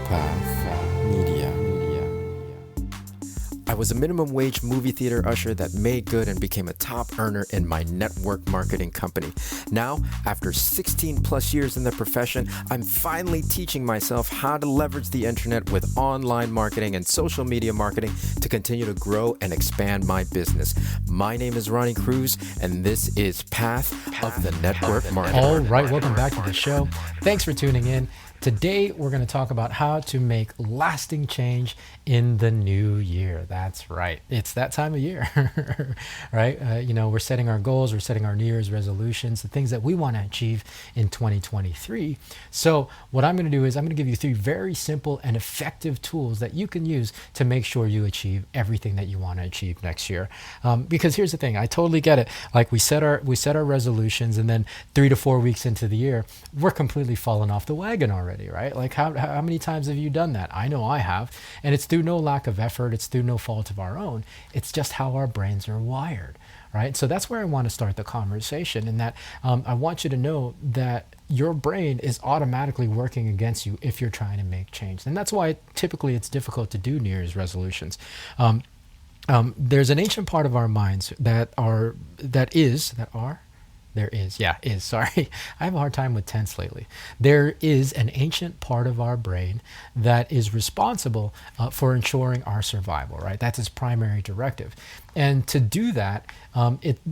Path Media. I was a minimum wage movie theater usher that made good and became a top earner in my network marketing company. Now, after 16 plus years in the profession, I'm finally teaching myself how to leverage the internet with online marketing and social media marketing to continue to grow and expand my business. My name is Ronnie Cruz, and this is Path of the Network Marketer. All right, welcome back to the show. Thanks for tuning in. Today, we're going to talk about how to make lasting change in the new year. That's right. It's that time of year, right? We're setting our goals, we're setting our New Year's resolutions, the things that we want to achieve in 2023. So what I'm going to do is I'm going to give you 3 very simple and effective tools that you can use to make sure you achieve everything that you want to achieve next year. Because here's the thing, I totally get it. Like we set our resolutions, and then 3 to 4 weeks into the year, we're completely falling off the wagon already, right? Like how many times have you done that? I know I have. And it's through no lack of effort. It's through no fault of our own. It's just how our brains are wired, right? So that's where I want to start the conversation, in that I want you to know that your brain is automatically working against you if you're trying to make change. And that's why typically it's difficult to do New Year's resolutions. There's an ancient part of our minds sorry. I have a hard time with tense lately. There is an ancient part of our brain that is responsible for ensuring our survival, right? That's its primary directive. And to do that,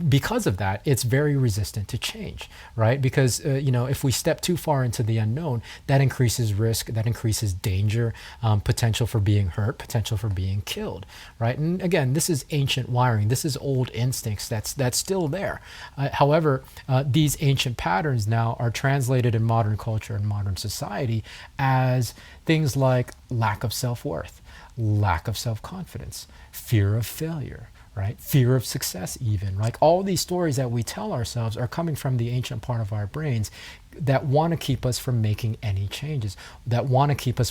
because of that, it's very resistant to change, right? Because, if we step too far into the unknown, that increases risk, that increases danger, potential for being hurt, potential for being killed, right? And again, this is ancient wiring. This is old instincts that's still there. However, these ancient patterns now are translated in modern culture and modern society as things like lack of self-worth, lack of self-confidence, fear of failure, right? Fear of success even. Like all these stories that we tell ourselves are coming from the ancient part of our brains that want to keep us from making any changes, that want to keep us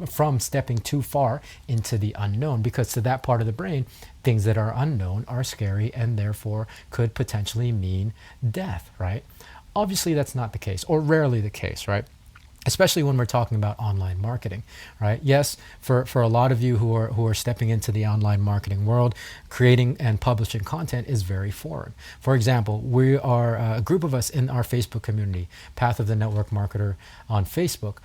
from stepping too far into the unknown, because to that part of the brain, things that are unknown are scary and therefore could potentially mean death, right? Obviously, that's not the case, or rarely the case, right? Especially when we're talking about online marketing, right? Yes, for a lot of you who are stepping into the online marketing world, creating and publishing content is very foreign. For example, we are a group of us in our Facebook community, Path of the Network Marketer on Facebook.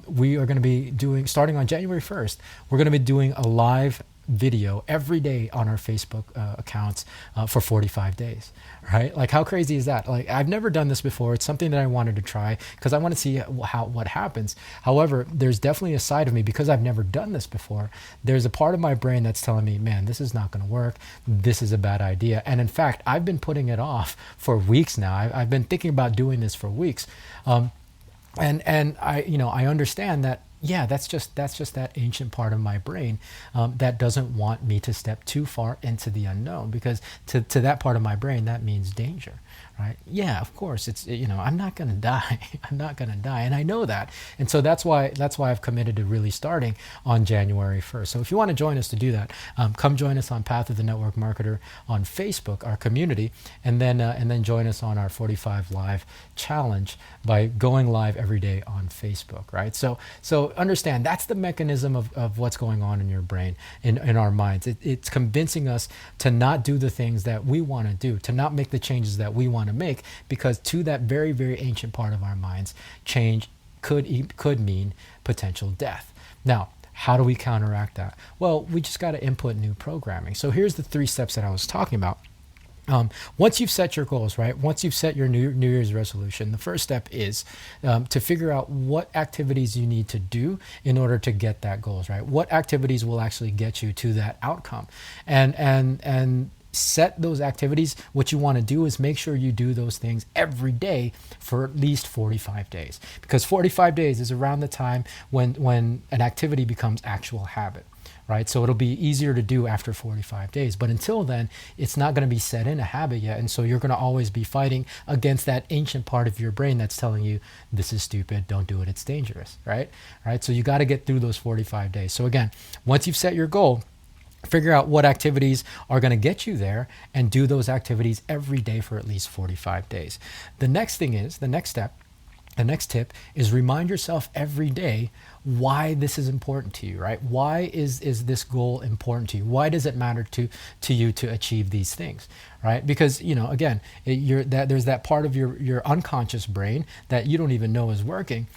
We are going to be starting on January 1st, we're going to be doing a live video every day on our Facebook accounts for 45 days, right? Like how crazy is that? Like I've never done this before. It's something that I wanted to try because I want to see what happens. However, there's definitely a side of me, because I've never done this before. There's a part of my brain that's telling me, man, this is not going to work. This is a bad idea. And in fact, I've been putting it off for weeks now. I've been thinking about doing this for weeks. And I understand that. Yeah, that's just that ancient part of my brain that doesn't want me to step too far into the unknown, because to that part of my brain, that means danger, right? Yeah, of course, it's, I'm not going to die. I'm not going to die. And I know that. And so that's why I've committed to really starting on January 1st. So if you want to join us to do that, come join us on Path of the Network Marketer on Facebook, our community, and then join us on our 45 Live challenge by going live every day on Facebook, right? So understand that's the mechanism of what's going on in your brain, in our minds. It's convincing us to not do the things that we want to do, to not make the changes that we want to make, because to that very, very ancient part of our minds, change could mean potential death. Now, how do we counteract that? Well, we just got to input new programming. So here's the 3 steps that I was talking about. Once you've set your goals, right? Once you've set your New Year's resolution, the first step is to figure out what activities you need to do in order to get that goals, right? What activities will actually get you to that outcome, and set those activities. What you want to do is make sure you do those things every day for at least 45 days, because 45 days is around the time when an activity becomes actual habit. Right? So it'll be easier to do after 45 days. But until then, it's not going to be set in a habit yet. And so you're going to always be fighting against that ancient part of your brain that's telling you, this is stupid, don't do it, it's dangerous, right? So you got to get through those 45 days. So again, once you've set your goal, figure out what activities are going to get you there and do those activities every day for at least 45 days. The next step The next tip is remind yourself every day why this is important to you, right? Why is this goal important to you? Why does it matter to you to achieve these things, right? Because, again, there's that part of your unconscious brain that you don't even know is working,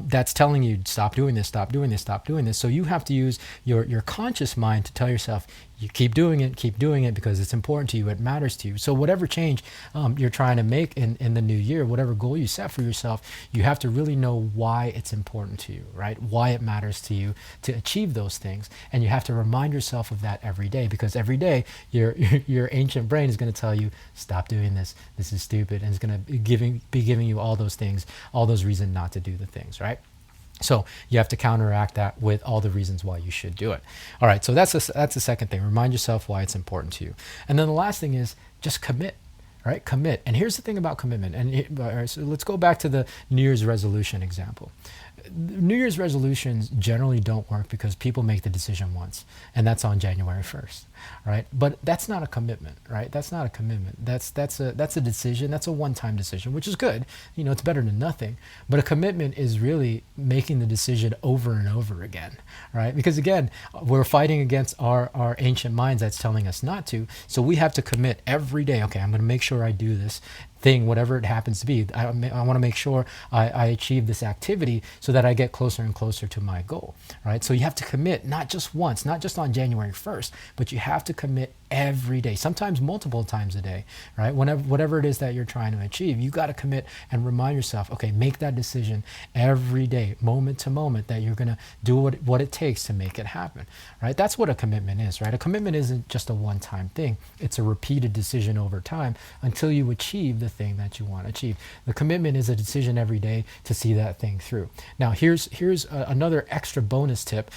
that's telling you, stop doing this, stop doing this, stop doing this. So you have to use your conscious mind to tell yourself, you keep doing it because it's important to you, it matters to you. So whatever change you're trying to make in the new year, whatever goal you set for yourself, you have to really know why it's important to you, right? Why it matters to you to achieve those things. And you have to remind yourself of that every day, because every day your ancient brain is going to tell you, stop doing this, this is stupid, and it's going to be giving you all those things, all those reasons not to do the things, right? So you have to counteract that with all the reasons why you should do it. All right, so that's the second thing. Remind yourself why it's important to you. And then the last thing is just commit, right? Commit. And here's the thing about commitment. All right, so let's go back to the New Year's resolution example. New Year's resolutions generally don't work because people make the decision once, and that's on January 1st, right? But that's not a commitment, right? That's not a commitment. That's a decision. That's a one-time decision, which is good. It's better than nothing. But a commitment is really making the decision over and over again, right? Because again, we're fighting against our ancient minds that's telling us not to. So we have to commit every day. Okay, I'm going to make sure I do this thing, whatever it happens to be. I want to make sure I achieve this activity so that I get closer and closer to my goal, right? So you have to commit not just once, not just on January 1st, but you have to commit every day, sometimes multiple times a day, right? Whatever it is that you're trying to achieve, you got to commit and remind yourself, okay, make that decision every day, moment to moment, that you're going to do what it takes to make it happen, right? That's what a commitment is, right? A commitment isn't just a one-time thing. It's a repeated decision over time until you achieve the thing that you want to achieve. The commitment is a decision every day to see that thing through. Now, here's another extra bonus tip.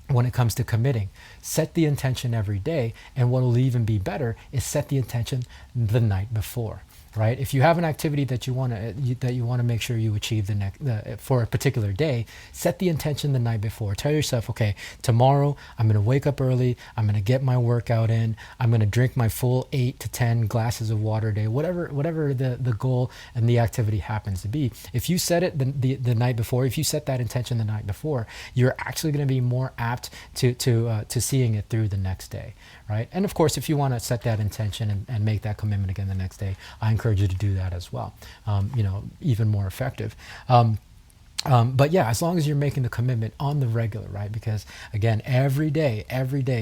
When it comes to committing, set the intention every day, and what will even be better is set the intention the night before, right? If you have an activity that you want to make sure you achieve for a particular day, set the intention the night before. Tell yourself, okay, tomorrow I'm going to wake up early, I'm going to get my workout in, I'm going to drink my full 8 to 10 glasses of water a day, whatever the goal and the activity happens to be. If you set it the night before, if you set that intention the night before, you're actually going to be more apt to seeing it through the next day, right? And of course, if you want to set that intention and make that commitment again the next day, I encourage you to do that as well. Even more effective. But yeah, as long as you're making the commitment on the regular, right? Because again, every day,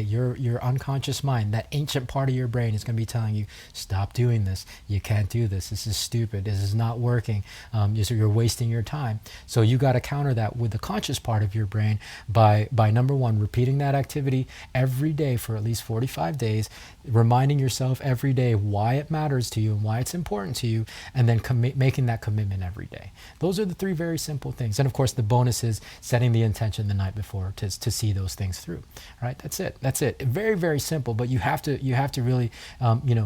your unconscious mind, that ancient part of your brain is going to be telling you, stop doing this. You can't do this. This is stupid. This is not working. You're wasting your time. So you got to counter that with the conscious part of your brain by number one, repeating that activity every day for at least 45 days, reminding yourself every day why it matters to you and why it's important to you, and then making that commitment every day. Those are the three very simple things. And of course, the bonus is setting the intention the night before to see those things through, right? That's it. Very, very simple, but you have to really,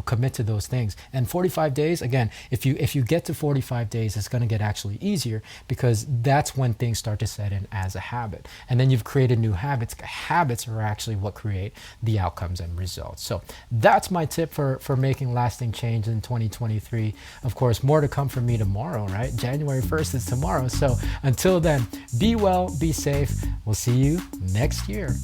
commit to those things. And 45 days, again, if you get to 45 days, it's going to get actually easier, because that's when things start to set in as a habit. And then you've created new habits. Habits are actually what create the outcomes and results. So that's my tip for making lasting change in 2023. Of course, more to come from me tomorrow, right? January 1st is tomorrow. So until then, be well, be safe. We'll see you next year.